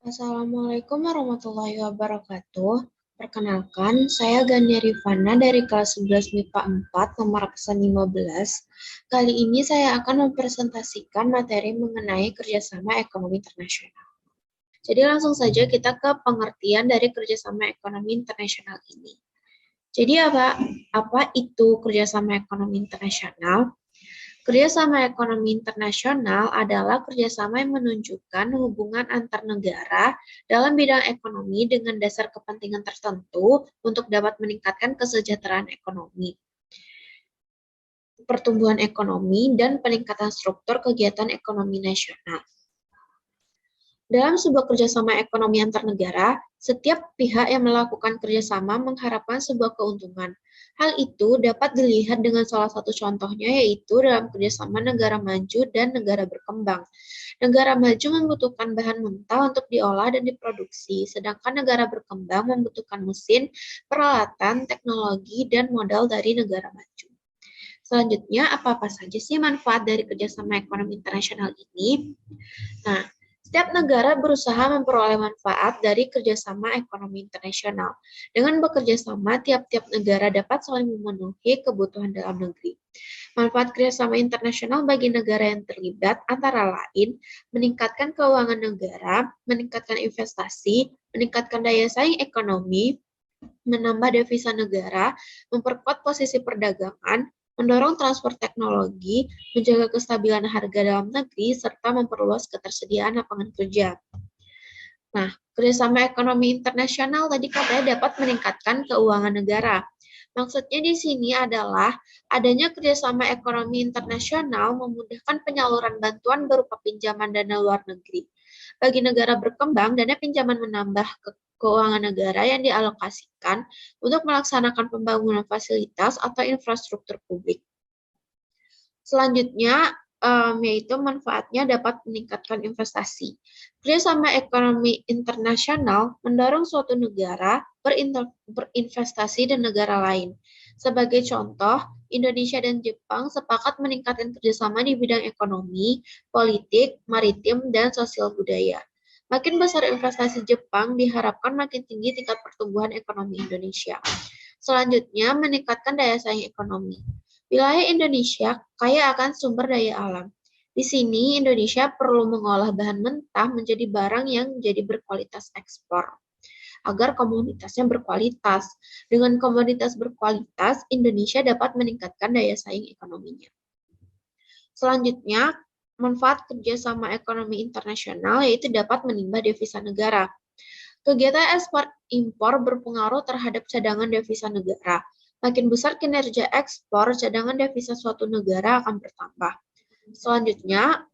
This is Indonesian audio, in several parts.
Assalamualaikum warahmatullahi wabarakatuh. Perkenalkan, saya Gania Rifana dari kelas 11 MIPA 4, nomor absen 15. Kali ini saya akan mempresentasikan materi mengenai kerjasama ekonomi internasional. Jadi langsung saja kita ke pengertian dari kerjasama ekonomi internasional ini. Jadi apa itu kerjasama ekonomi internasional? Kerjasama ekonomi internasional adalah kerjasama yang menunjukkan hubungan antar negara dalam bidang ekonomi dengan dasar kepentingan tertentu untuk dapat meningkatkan kesejahteraan ekonomi, pertumbuhan ekonomi, dan peningkatan struktur kegiatan ekonomi nasional. Dalam sebuah kerjasama ekonomi antar negara, setiap pihak yang melakukan kerjasama mengharapkan sebuah keuntungan. Hal itu dapat dilihat dengan salah satu contohnya, yaitu dalam kerjasama negara maju dan negara berkembang. Negara maju membutuhkan bahan mentah untuk diolah dan diproduksi, sedangkan negara berkembang membutuhkan mesin, peralatan, teknologi, dan modal dari negara maju. Selanjutnya, apa-apa saja sih manfaat dari kerjasama ekonomi internasional ini? Nah, setiap negara berusaha memperoleh manfaat dari kerjasama ekonomi internasional. Dengan bekerja sama, tiap-tiap negara dapat saling memenuhi kebutuhan dalam negeri. Manfaat kerjasama internasional bagi negara yang terlibat antara lain meningkatkan keuangan negara, meningkatkan investasi, meningkatkan daya saing ekonomi, menambah devisa negara, memperkuat posisi perdagangan, mendorong transfer teknologi, menjaga kestabilan harga dalam negeri, serta memperluas ketersediaan lapangan kerja. Nah, kerjasama ekonomi internasional tadi katanya dapat meningkatkan keuangan negara. Maksudnya di sini adalah adanya kerjasama ekonomi internasional memudahkan penyaluran bantuan berupa pinjaman dana luar negeri. Bagi negara berkembang, dana pinjaman menambah keuangan negara yang dialokasikan untuk melaksanakan pembangunan fasilitas atau infrastruktur publik. Selanjutnya, yaitu manfaatnya dapat meningkatkan investasi. Kerjasama ekonomi internasional mendorong suatu negara berinvestasi di negara lain. Sebagai contoh, Indonesia dan Jepang sepakat meningkatkan kerjasama di bidang ekonomi, politik, maritim, dan sosial budaya. Makin besar investasi Jepang, diharapkan makin tinggi tingkat pertumbuhan ekonomi Indonesia. Selanjutnya, meningkatkan daya saing ekonomi. Wilayah Indonesia kaya akan sumber daya alam. Di sini, Indonesia perlu mengolah bahan mentah menjadi barang yang jadi berkualitas ekspor, agar komoditasnya berkualitas. Dengan komoditas berkualitas, Indonesia dapat meningkatkan daya saing ekonominya. Selanjutnya, manfaat kerjasama ekonomi internasional yaitu dapat menambah devisa negara. Kegiatan ekspor impor berpengaruh terhadap cadangan devisa negara. Makin besar kinerja ekspor, cadangan devisa suatu negara akan bertambah. Selanjutnya,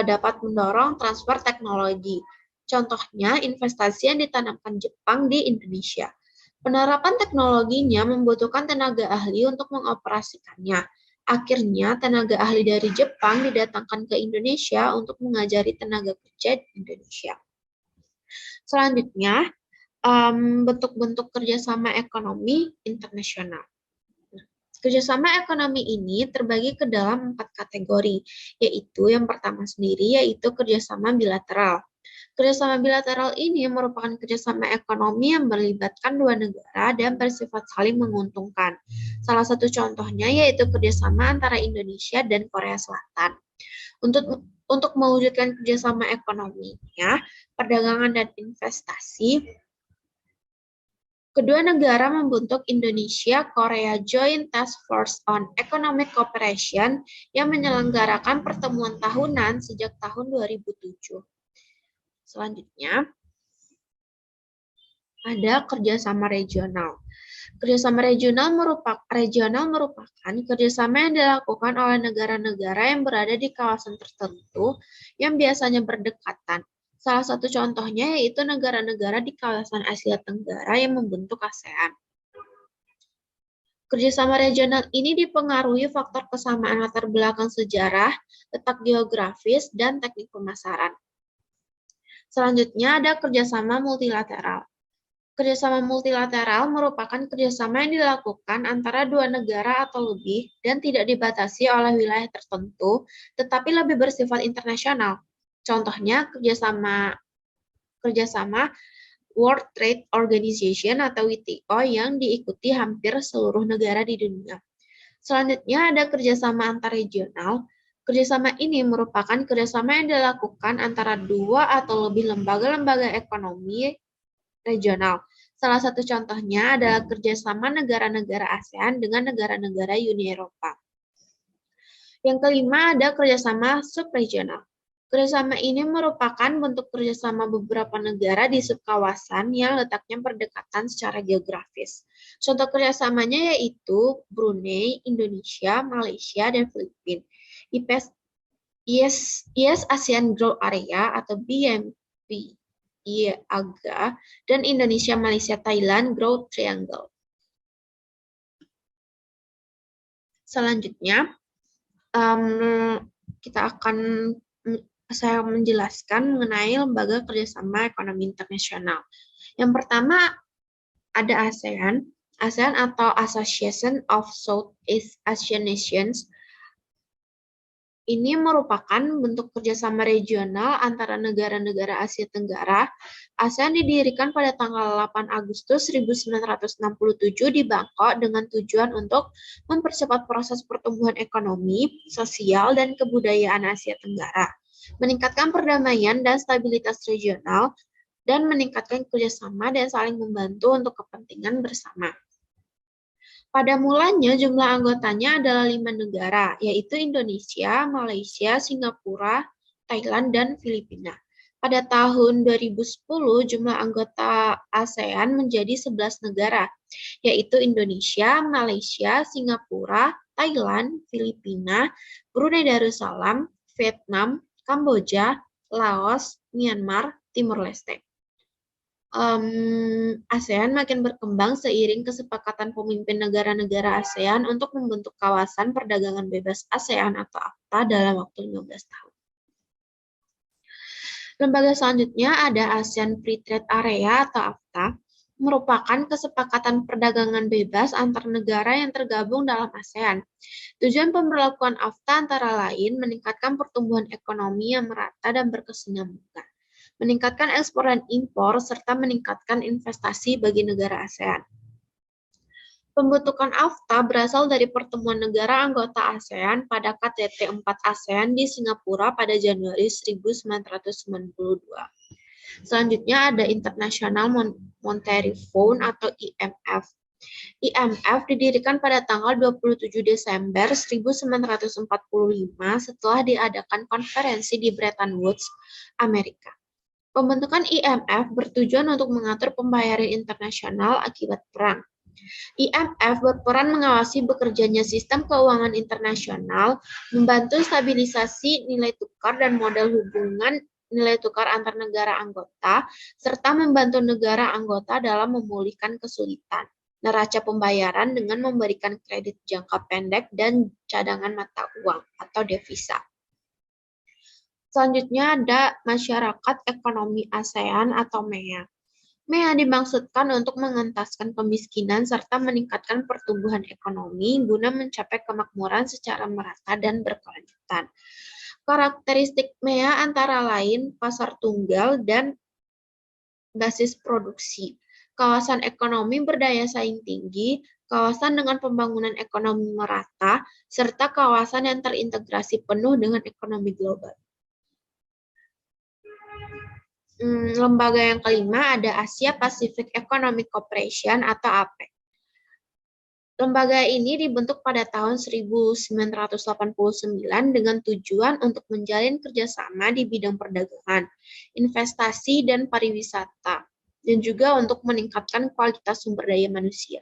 dapat mendorong transfer teknologi. Contohnya, investasi yang ditanamkan Jepang di Indonesia. Penerapan teknologinya membutuhkan tenaga ahli untuk mengoperasikannya. Akhirnya, tenaga ahli dari Jepang didatangkan ke Indonesia untuk mengajari tenaga kerja di Indonesia. Selanjutnya, bentuk-bentuk kerjasama ekonomi internasional. Kerjasama ekonomi ini terbagi ke dalam 4 kategori, yaitu yang pertama sendiri yaitu kerjasama bilateral. Kerjasama bilateral ini merupakan kerjasama ekonomi yang melibatkan dua negara dan bersifat saling menguntungkan. Salah satu contohnya yaitu kerjasama antara Indonesia dan Korea Selatan. Untuk mewujudkan kerjasama ekonominya, perdagangan dan investasi, kedua negara membentuk Indonesia-Korea Joint Task Force on Economic Cooperation yang menyelenggarakan pertemuan tahunan sejak tahun 2007. Selanjutnya, ada kerjasama regional. Kerjasama regional merupakan kerjasama yang dilakukan oleh negara-negara yang berada di kawasan tertentu yang biasanya berdekatan. Salah satu contohnya yaitu negara-negara di kawasan Asia Tenggara yang membentuk ASEAN. Kerjasama regional ini dipengaruhi faktor kesamaan latar belakang sejarah, letak geografis, dan teknik pemasaran. Selanjutnya ada kerjasama multilateral. Kerjasama multilateral merupakan kerjasama yang dilakukan antara dua negara atau lebih dan tidak dibatasi oleh wilayah tertentu, tetapi lebih bersifat internasional. Contohnya, kerjasama World Trade Organization atau WTO yang diikuti hampir seluruh negara di dunia. Selanjutnya ada kerjasama antar regional. Kerjasama ini merupakan kerjasama yang dilakukan antara dua atau lebih lembaga-lembaga ekonomi regional. Salah satu contohnya adalah kerjasama negara-negara ASEAN dengan negara-negara Uni Eropa. Yang kelima ada kerjasama subregional. Kerjasama ini merupakan bentuk kerjasama beberapa negara di subkawasan yang letaknya berdekatan secara geografis. Contoh kerjasamanya yaitu Brunei, Indonesia, Malaysia, dan Filipina. IS ASEAN Growth Area atau BMP AGA, dan Indonesia, Malaysia, Thailand Growth Triangle. Selanjutnya, saya menjelaskan mengenai lembaga kerjasama ekonomi internasional. Yang pertama ada ASEAN. ASEAN atau Association of Southeast Asian Nations. Ini merupakan bentuk kerjasama regional antara negara-negara Asia Tenggara. ASEAN didirikan pada tanggal 8 Agustus 1967 di Bangkok dengan tujuan untuk mempercepat proses pertumbuhan ekonomi, sosial, dan kebudayaan Asia Tenggara, meningkatkan perdamaian dan stabilitas regional, dan meningkatkan kerjasama dan saling membantu untuk kepentingan bersama. Pada mulanya jumlah anggotanya adalah 5 negara, yaitu Indonesia, Malaysia, Singapura, Thailand, dan Filipina. Pada tahun 2010 jumlah anggota ASEAN menjadi 11 negara, yaitu Indonesia, Malaysia, Singapura, Thailand, Filipina, Brunei Darussalam, Vietnam, Kamboja, Laos, Myanmar, Timor Leste. ASEAN makin berkembang seiring kesepakatan pemimpin negara-negara ASEAN untuk membentuk kawasan perdagangan bebas ASEAN atau AFTA dalam waktu 15 tahun. Lembaga selanjutnya ada ASEAN Free Trade Area atau AFTA, merupakan kesepakatan perdagangan bebas antar negara yang tergabung dalam ASEAN. Tujuan pemberlakuan AFTA antara lain meningkatkan pertumbuhan ekonomi yang merata dan berkesinambungan, meningkatkan ekspor dan impor, serta meningkatkan investasi bagi negara ASEAN. Pembentukan AFTA berasal dari pertemuan negara anggota ASEAN pada KTT 4 ASEAN di Singapura pada Januari 1992. Selanjutnya ada International Monetary Fund atau IMF. IMF didirikan pada tanggal 27 Desember 1945 setelah diadakan konferensi di Bretton Woods, Amerika. Pembentukan IMF bertujuan untuk mengatur pembayaran internasional akibat perang. IMF berperan mengawasi bekerjanya sistem keuangan internasional, membantu stabilisasi nilai tukar dan model hubungan nilai tukar antar negara anggota, serta membantu negara anggota dalam memulihkan kesulitan neraca pembayaran dengan memberikan kredit jangka pendek dan cadangan mata uang atau devisa. Selanjutnya ada Masyarakat Ekonomi ASEAN atau MEA. MEA dimaksudkan untuk mengentaskan kemiskinan serta meningkatkan pertumbuhan ekonomi guna mencapai kemakmuran secara merata dan berkelanjutan. Karakteristik MEA antara lain pasar tunggal dan basis produksi, kawasan ekonomi berdaya saing tinggi, kawasan dengan pembangunan ekonomi merata, serta kawasan yang terintegrasi penuh dengan ekonomi global. Lembaga yang kelima ada Asia Pacific Economic Cooperation atau APEC. Lembaga ini dibentuk pada tahun 1989 dengan tujuan untuk menjalin kerjasama di bidang perdagangan, investasi, dan pariwisata, dan juga untuk meningkatkan kualitas sumber daya manusia.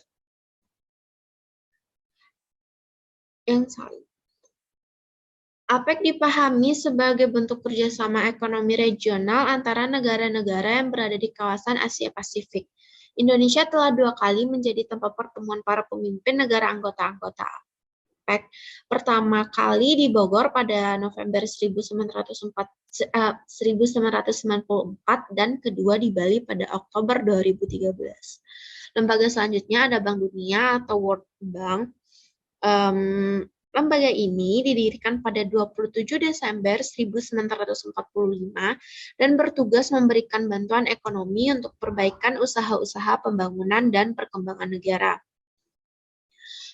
APEC dipahami sebagai bentuk kerjasama ekonomi regional antara negara-negara yang berada di kawasan Asia Pasifik. Indonesia telah 2 kali menjadi tempat pertemuan para pemimpin negara anggota-anggota APEC. Pertama kali di Bogor pada November 1994 dan kedua di Bali pada Oktober 2013. Lembaga selanjutnya ada Bank Dunia atau World Bank. Lembaga ini didirikan pada 27 Desember 1945 dan bertugas memberikan bantuan ekonomi untuk perbaikan usaha-usaha pembangunan dan perkembangan negara.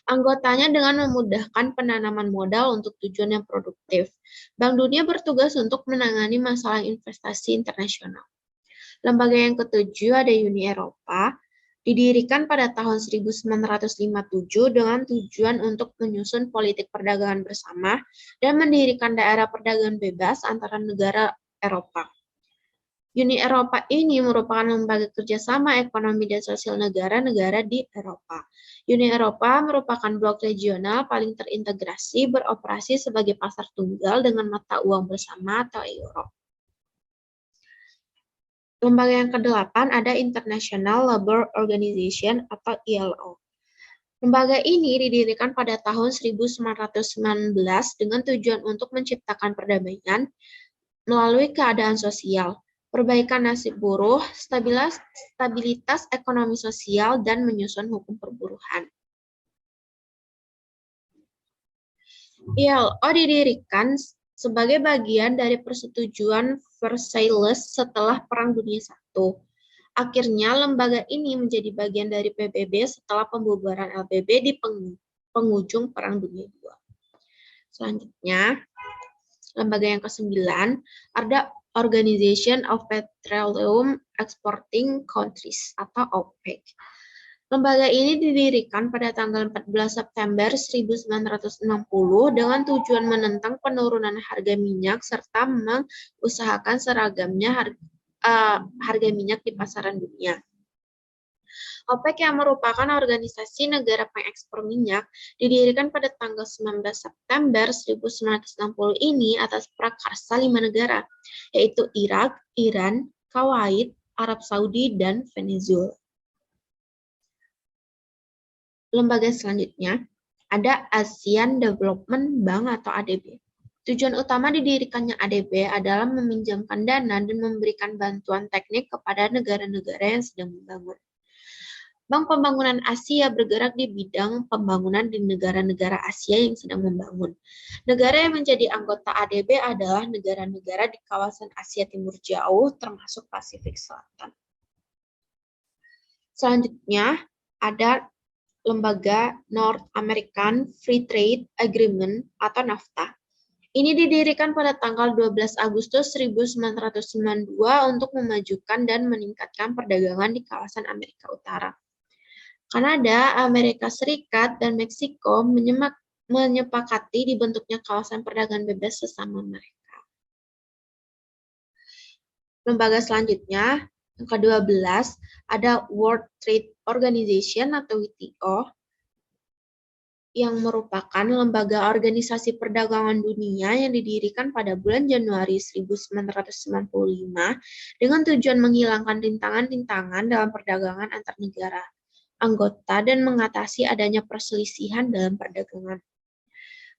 Anggotanya dengan memudahkan penanaman modal untuk tujuan yang produktif. Bank Dunia bertugas untuk menangani masalah investasi internasional. Lembaga yang ketujuh ada Uni Eropa, didirikan pada tahun 1957 dengan tujuan untuk menyusun politik perdagangan bersama dan mendirikan daerah perdagangan bebas antara negara Eropa. Uni Eropa ini merupakan lembaga kerjasama ekonomi dan sosial negara-negara di Eropa. Uni Eropa merupakan blok regional paling terintegrasi beroperasi sebagai pasar tunggal dengan mata uang bersama atau euro. Lembaga yang kedelapan ada International Labour Organization atau ILO. Lembaga ini didirikan pada tahun 1919 dengan tujuan untuk menciptakan perdamaian melalui keadaan sosial, perbaikan nasib buruh, stabilitas ekonomi sosial, dan menyusun hukum perburuhan. ILO didirikan sebagai bagian dari persetujuan Versailles setelah Perang Dunia I. Akhirnya, lembaga ini menjadi bagian dari PBB setelah pembubaran LBB di penghujung Perang Dunia II. Selanjutnya, lembaga yang ke-9 ada Organization of Petroleum Exporting Countries atau OPEC. Lembaga ini didirikan pada tanggal 14 September 1960 dengan tujuan menentang penurunan harga minyak serta mengusahakan seragamnya harga minyak di pasaran dunia. OPEC yang merupakan organisasi negara pengekspor minyak didirikan pada tanggal 19 September 1960 ini atas prakarsa 5 negara, yaitu Irak, Iran, Kuwait, Arab Saudi, dan Venezuela. Lembaga selanjutnya ada ASEAN Development Bank atau ADB. Tujuan utama didirikannya ADB adalah meminjamkan dana dan memberikan bantuan teknik kepada negara-negara yang sedang membangun. Bank Pembangunan Asia bergerak di bidang pembangunan di negara-negara Asia yang sedang membangun. Negara yang menjadi anggota ADB adalah negara-negara di kawasan Asia Timur Jauh, termasuk Pasifik Selatan. Selanjutnya, ada lembaga North American Free Trade Agreement atau NAFTA. Ini didirikan pada tanggal 12 Agustus 1992 untuk memajukan dan meningkatkan perdagangan di kawasan Amerika Utara. Kanada, Amerika Serikat, dan Meksiko menyepakati dibentuknya kawasan perdagangan bebas sesama mereka. Lembaga selanjutnya, yang ke-12, ada World Trade Organization atau WTO, yang merupakan lembaga organisasi perdagangan dunia yang didirikan pada bulan Januari 1995 dengan tujuan menghilangkan rintangan-rintangan dalam perdagangan antar negara anggota dan mengatasi adanya perselisihan dalam perdagangan.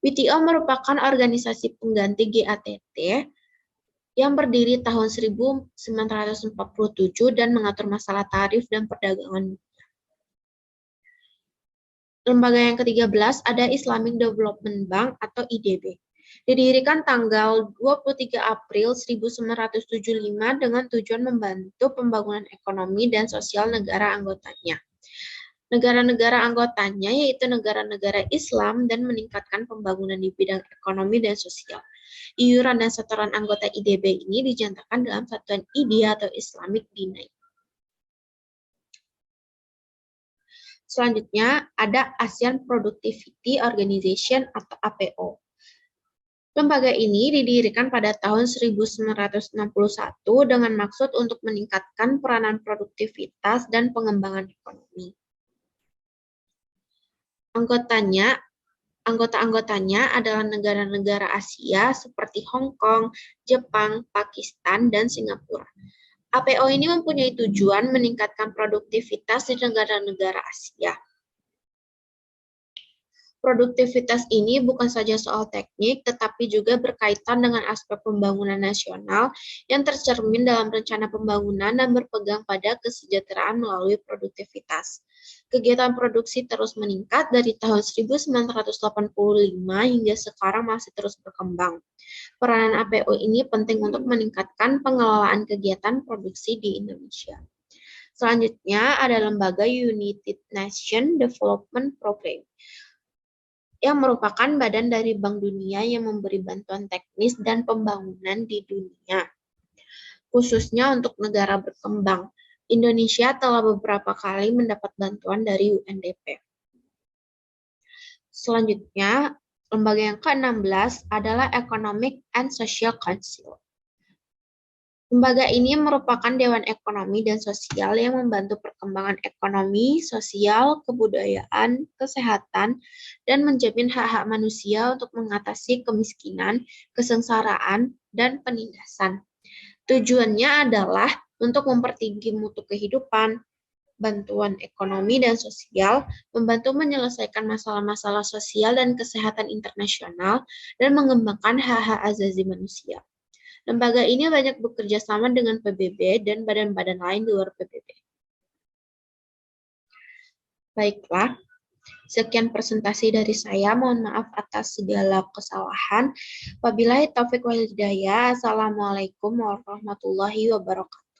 WTO merupakan organisasi pengganti GATT yang berdiri tahun 1947 dan mengatur masalah tarif dan perdagangan. Lembaga yang ke-13 ada Islamic Development Bank atau IDB. Didirikan tanggal 23 April 1975 dengan tujuan membantu pembangunan ekonomi dan sosial negara anggotanya. Negara-negara anggotanya yaitu negara-negara Islam dan meningkatkan pembangunan di bidang ekonomi dan sosial. Iuran dan setoran anggota IDB ini dijantakan dalam satuan ID atau Islamic Dinar. Selanjutnya ada ASEAN Productivity Organization atau APO. Lembaga ini didirikan pada tahun 1961 dengan maksud untuk meningkatkan peranan produktivitas dan pengembangan ekonomi. Anggota-anggotanya adalah negara-negara Asia seperti Hong Kong, Jepang, Pakistan, dan Singapura. APO ini mempunyai tujuan meningkatkan produktivitas di negara-negara Asia. Produktivitas ini bukan saja soal teknik, tetapi juga berkaitan dengan aspek pembangunan nasional yang tercermin dalam rencana pembangunan dan berpegang pada kesejahteraan melalui produktivitas. Kegiatan produksi terus meningkat dari tahun 1985 hingga sekarang masih terus berkembang. Peranan APO ini penting untuk meningkatkan pengelolaan kegiatan produksi di Indonesia. Selanjutnya ada lembaga United Nations Development Programme yang merupakan badan dari Bank Dunia yang memberi bantuan teknis dan pembangunan di dunia, khususnya untuk negara berkembang. Indonesia telah beberapa kali mendapat bantuan dari UNDP. Selanjutnya, lembaga yang ke-16 adalah Economic and Social Council. Lembaga ini merupakan dewan ekonomi dan sosial yang membantu perkembangan ekonomi, sosial, kebudayaan, kesehatan, dan menjamin hak-hak manusia untuk mengatasi kemiskinan, kesengsaraan, dan penindasan. Tujuannya adalah untuk mempertinggi mutu kehidupan, bantuan ekonomi dan sosial, membantu menyelesaikan masalah-masalah sosial dan kesehatan internasional, dan mengembangkan hak-hak asasi manusia. Lembaga ini banyak bekerja sama dengan PBB dan badan-badan lain di luar PBB. Baiklah, sekian presentasi dari saya. Mohon maaf atas segala kesalahan. Wabillahi taufiq wal hidayah. Assalamualaikum warahmatullahi wabarakatuh.